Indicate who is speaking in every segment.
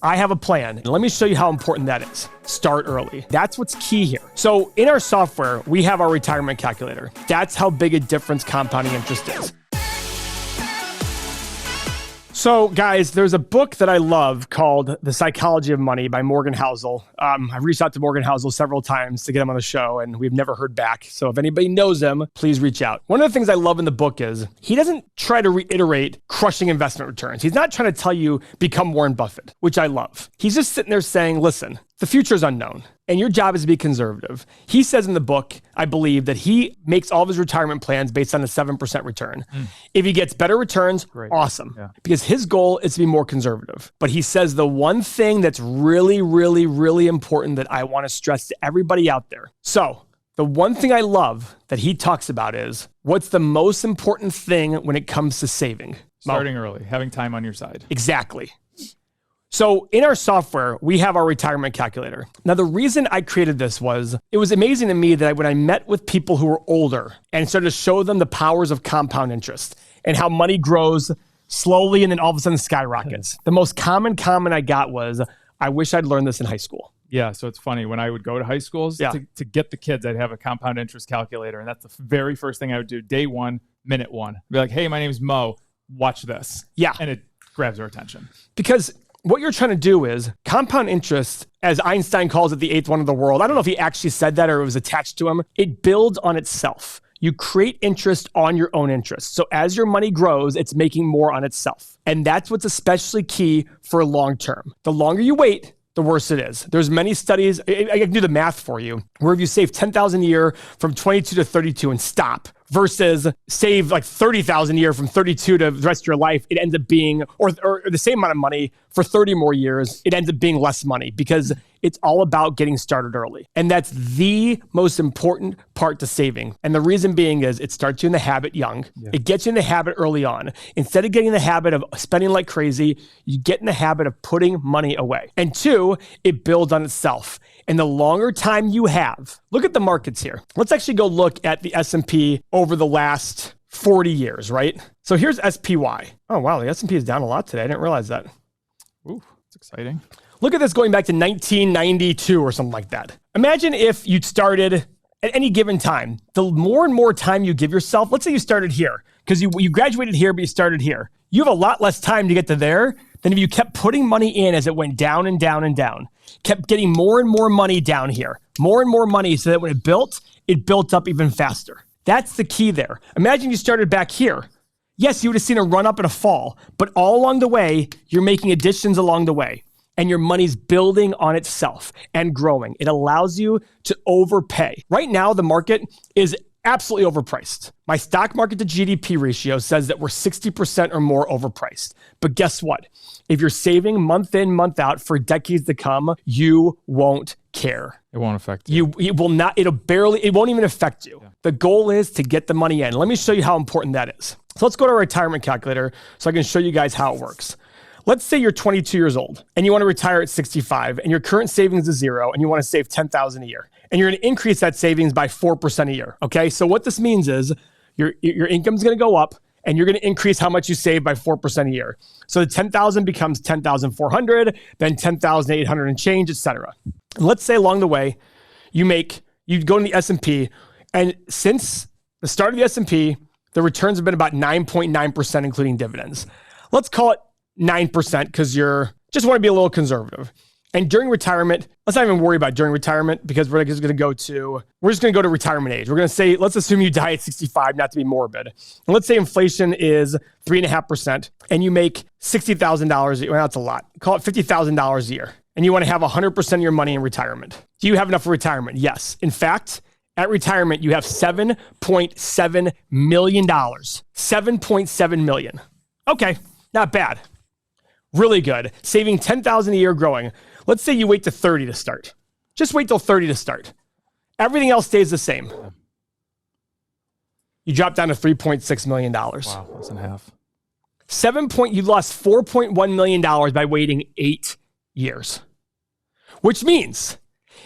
Speaker 1: I have a plan, and let me show you how important that is. Start early. That's what's key here. So in our software, we have our retirement calculator. That's how big a difference compounding interest is. So guys, there's a book that I love called The Psychology of Money by Morgan Housel. I've reached out to Morgan Housel several times to get him on the show, and we've never heard back. So if anybody knows him, please reach out. One of the things I love in the book is he doesn't try to reiterate crushing investment returns. He's not trying to tell you become Warren Buffett, which I love. He's just sitting there saying, listen, the future is unknown, and your job is to be conservative. He says in the book, I believe, that he makes all of his retirement plans based on a 7% return. If he gets better returns, great. Awesome. Yeah. Because his goal is to be more conservative. But he says the one thing that's really, really, really important that I want to stress to everybody out there. So the one thing I love that he talks about is what's the most important thing when it comes to saving?
Speaker 2: Starting early, having time on your side.
Speaker 1: Exactly. So in our software, we have our retirement calculator. Now, the reason I created this was, it was amazing to me that when I met with people who were older and started to show them the powers of compound interest and how money grows slowly and then all of a sudden skyrockets. The most common comment I got was, I wish I'd learned this in high school.
Speaker 2: Yeah, so it's funny. When I would go to high schools, to get the kids, I'd have a compound interest calculator. And that's the very first thing I would do, day one, minute one. I'd be like, hey, my name's Mo, watch this.
Speaker 1: Yeah.
Speaker 2: And it grabs their attention.
Speaker 1: Because what you're trying to do is compound interest, as Einstein calls it, the eighth wonder of the world. I don't know if he actually said that or it was attached to him. It builds on itself. You create interest on your own interest. So as your money grows, it's making more on itself. And that's what's especially key for long term. The longer you wait, the worse it is. There's many studies, I can do the math for you, where if you save $10,000 a year from 22 to 32 and stop, versus save like $30,000 a year from 32 to the rest of your life, it ends up being, or the same amount of money for 30 more years, it ends up being less money because it's all about getting started early. And that's the most important part to saving. And the reason being is it starts you in the habit young. Yeah. It gets you in the habit early on. Instead of getting in the habit of spending like crazy, you get in the habit of putting money away. And two, it builds on itself. And the longer time you have, look at the markets here. Let's actually go look at the S&P over the last 40 years, right? So here's SPY. Oh, wow, the S&P is down a lot today. I didn't realize that.
Speaker 2: Ooh, that's exciting.
Speaker 1: Look at this going back to 1992 or something like that. Imagine if you'd started at any given time. The more and more time you give yourself, let's say you started here, because you graduated here, but you started here. You have a lot less time to get to there than if you kept putting money in as it went down and down and down. Kept getting more and more money down here. More and more money so that when it built up even faster. That's the key there. Imagine you started back here. Yes, you would have seen a run up and a fall, but all along the way, you're making additions along the way. And your money's building on itself and growing. It allows you to overpay. Right now, the market is absolutely overpriced. My stock market to GDP ratio says that we're 60% or more overpriced. But guess what? If you're saving month in, month out for decades to come, you won't care.
Speaker 2: It won't affect you.
Speaker 1: It will not, it won't even affect you. Yeah. The goal is to get the money in. Let me show you how important that is. So let's go to our retirement calculator so I can show you guys how it works. Let's say you're 22 years old and you want to retire at 65 and your current savings is zero and you want to save $10,000 a year. And you're going to increase that savings by 4% a year. Okay. So what this means is your income is going to go up and you're going to increase how much you save by 4% a year. So the 10,000 becomes 10,400, then 10,800 and change, et cetera. And let's say along the way, you go to the S&P, and since the start of the S&P, the returns have been about 9.9%, including dividends. Let's call it 9% because just want to be a little conservative. And during retirement, let's not even worry about during retirement because we're just going to go to retirement age. We're going to say, let's assume you die at 65, not to be morbid. And let's say inflation is 3.5% and you make $60,000 a year. Well, that's a lot. Call it $50,000 a year. And you want to have 100% of your money in retirement. Do you have enough for retirement? Yes. In fact, at retirement, you have $7.7 million. $7.7 million. Okay, not bad. Really good. Saving $10,000 a year growing. Let's say you wait to 30 to start. Just wait till 30 to start. Everything else stays the same. You drop down to $3.6 million.
Speaker 2: Wow, less than half.
Speaker 1: You lost $4.1 million by waiting 8 years. Which means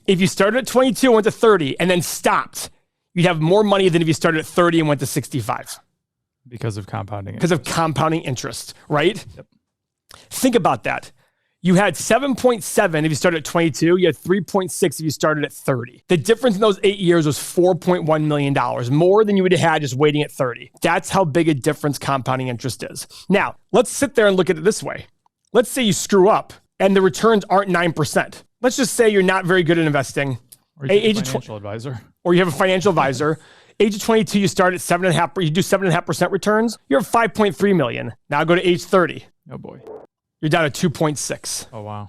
Speaker 1: if you started at 22 and went to 30 and then stopped, you'd have more money than if you started at 30 and went to 65.
Speaker 2: Because of compounding interest.
Speaker 1: Because of compounding interest, right?
Speaker 2: Yep.
Speaker 1: Think about that. You had 7.7 if you started at 22. You had 3.6 if you started at 30. The difference in those 8 years was $4.1 million, more than you would have had just waiting at 30. That's how big a difference compounding interest is. Now, let's sit there and look at it this way. Let's say you screw up and the returns aren't 9%. Let's just say you're not very good at investing.
Speaker 2: Or you have a financial advisor.
Speaker 1: Or you have a financial advisor. Age of 22, you start at 7.5%. You do 7.5% returns. You're at 5.3 million. Now go to age 30.
Speaker 2: Oh boy.
Speaker 1: You're down to 2.6.
Speaker 2: Oh wow.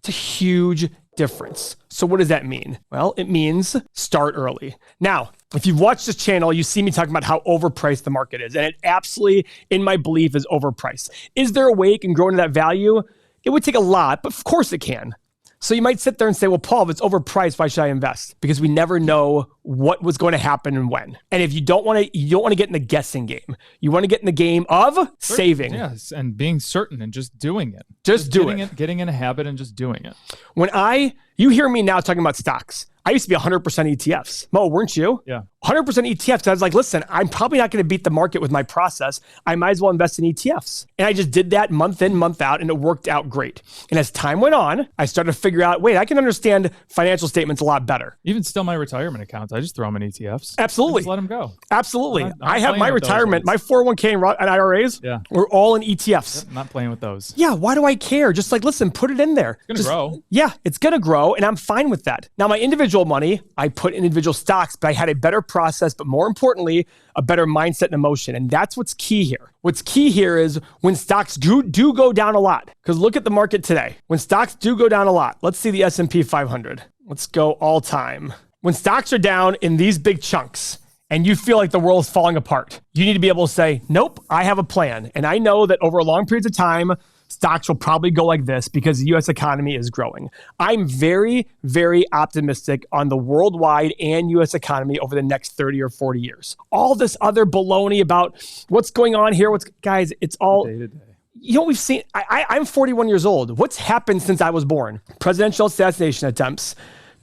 Speaker 1: It's a huge difference. So what does that mean? Well, it means start early. Now, if you've watched this channel, you see me talking about how overpriced the market is. And it absolutely, in my belief, is overpriced. Is there a way it can grow into that value? It would take a lot, but of course it can. So you might sit there and say, well, Paul, if it's overpriced, why should I invest? Because we never know what was going to happen and when. And if you don't want to get in the guessing game. You want to get in the game of saving.
Speaker 2: Yes, and being certain and just doing it.
Speaker 1: Just doing it.
Speaker 2: Getting in a habit and just doing it.
Speaker 1: You hear me now talking about stocks. I used to be 100% ETFs. Mo, weren't you?
Speaker 2: Yeah.
Speaker 1: 100% ETFs. I was like, listen, I'm probably not going to beat the market with my process. I might as well invest in ETFs. And I just did that month in, month out, and it worked out great. And as time went on, I started to figure out, wait, I can understand financial statements a lot better.
Speaker 2: Even still, my retirement accounts, I just throw them in ETFs.
Speaker 1: Absolutely.
Speaker 2: Just let them go.
Speaker 1: Absolutely. I have my retirement, my 401k and IRAs, we're all in ETFs.
Speaker 2: Yep, not playing with those.
Speaker 1: Yeah, why do I care? Just like, listen, put it in there.
Speaker 2: It's going to grow.
Speaker 1: Yeah, it's going to grow, and I'm fine with that. Now, my individual money, I put in individual stocks, but I had a better process, but more importantly, a better mindset and emotion. And that's what's key here. What's key here is when stocks do go down a lot, because look at the market today. When stocks do go down a lot, let's see the S&P 500. Let's go all time. When stocks are down in these big chunks, and you feel like the world is falling apart, you need to be able to say, nope, I have a plan. And I know that over long periods of time, stocks will probably go like this because the U.S. economy is growing. I'm very, very optimistic on the worldwide and U.S. economy over the next 30 or 40 years. All this other baloney about what's going on here, guys, it's all...
Speaker 2: Day to day.
Speaker 1: You know, we've seen, I'm 41 years old. What's happened since I was born? Presidential assassination attempts,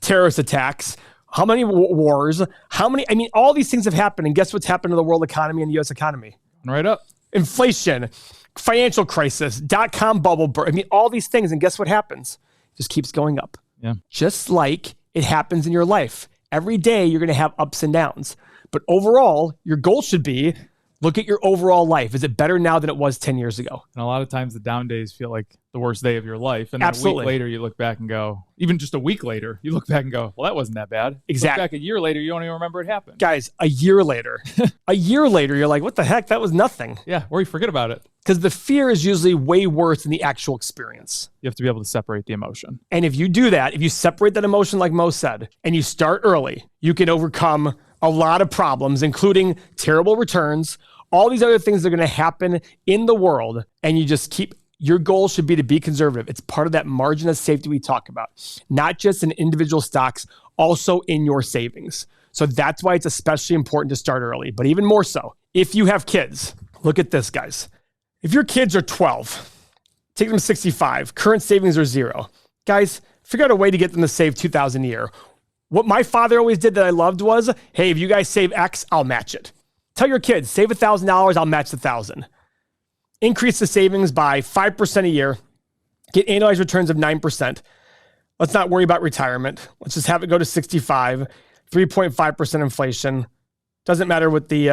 Speaker 1: terrorist attacks, how many wars, all these things have happened. And guess what's happened to the world economy and the U.S. economy?
Speaker 2: Right up.
Speaker 1: Inflation, financial crisis, dot-com bubble, all these things. And guess what happens? It just keeps going up.
Speaker 2: Yeah.
Speaker 1: Just like it happens in your life. Every day you're going to have ups and downs. But overall, your goal should be, look at your overall life. Is it better now than it was 10 years ago?
Speaker 2: And a lot of times the down days feel like the worst day of your life. And then a week later, you look back and go, even just a week later, you look back and go, well, that wasn't that bad.
Speaker 1: Exactly.
Speaker 2: Look back a year later, you don't even remember it happened.
Speaker 1: Guys, a year later, you're like, what the heck? That was nothing.
Speaker 2: Yeah, or you forget about it.
Speaker 1: Because the fear is usually way worse than the actual experience.
Speaker 2: You have to be able to separate the emotion.
Speaker 1: And if you do that, if you separate that emotion like Mo said, and you start early, you can overcome a lot of problems, including terrible returns, all these other things that are going to happen in the world, and you just your goal should be to be conservative. It's part of that margin of safety we talk about, not just in individual stocks, also in your savings. So that's why it's especially important to start early, but even more so, if you have kids. Look at this, guys. If your kids are 12, take them to 65, current savings are 0. Guys, figure out a way to get them to save $2,000 a year. What my father always did that I loved was, hey, if you guys save X, I'll match it. Tell your kids, save $1,000, I'll match the 1,000. Increase the savings by 5% a year. Get annualized returns of 9%. Let's not worry about retirement. Let's just have it go to 65, 3.5% inflation. Doesn't matter what the,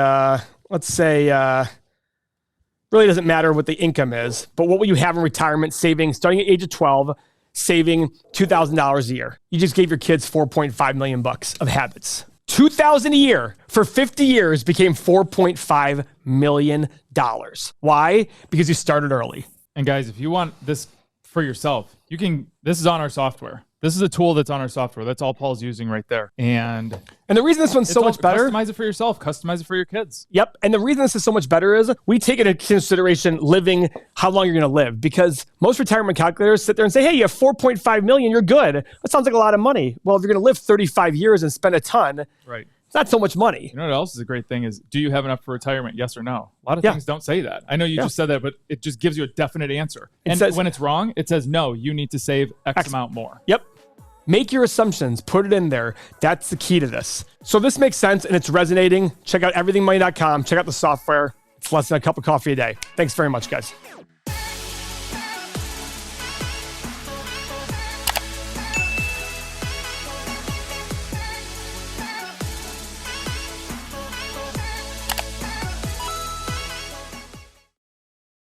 Speaker 1: really doesn't matter what the income is, but what will you have in retirement saving starting at age of 12, saving $2,000 a year? You just gave your kids $4.5 million of habits. $2,000 a year for 50 years became $4.5 million. Why? Because you started early.
Speaker 2: And guys, if you want this for yourself, this is on our software. This is a tool that's on our software. That's all Paul's using right there. And
Speaker 1: the reason this one's so much better...
Speaker 2: Customize it for yourself. Customize it for your kids.
Speaker 1: Yep. And the reason this is so much better is we take into consideration how long you're going to live. Because most retirement calculators sit there and say, hey, you have $4.5 million, you're good. That sounds like a lot of money. Well, if you're going to live 35 years and spend a ton...
Speaker 2: Right.
Speaker 1: It's not so much money.
Speaker 2: You know what else is a great thing is, do you have enough for retirement? Yes or no? A lot of things don't say that. I know you just said that, but it just gives you a definite answer. And when it's wrong, it says, no, you need to save X amount more.
Speaker 1: Yep. Make your assumptions, put it in there. That's the key to this. So this makes sense and it's resonating. Check out everythingmoney.com. Check out the software. It's less than a cup of coffee a day. Thanks very much, guys.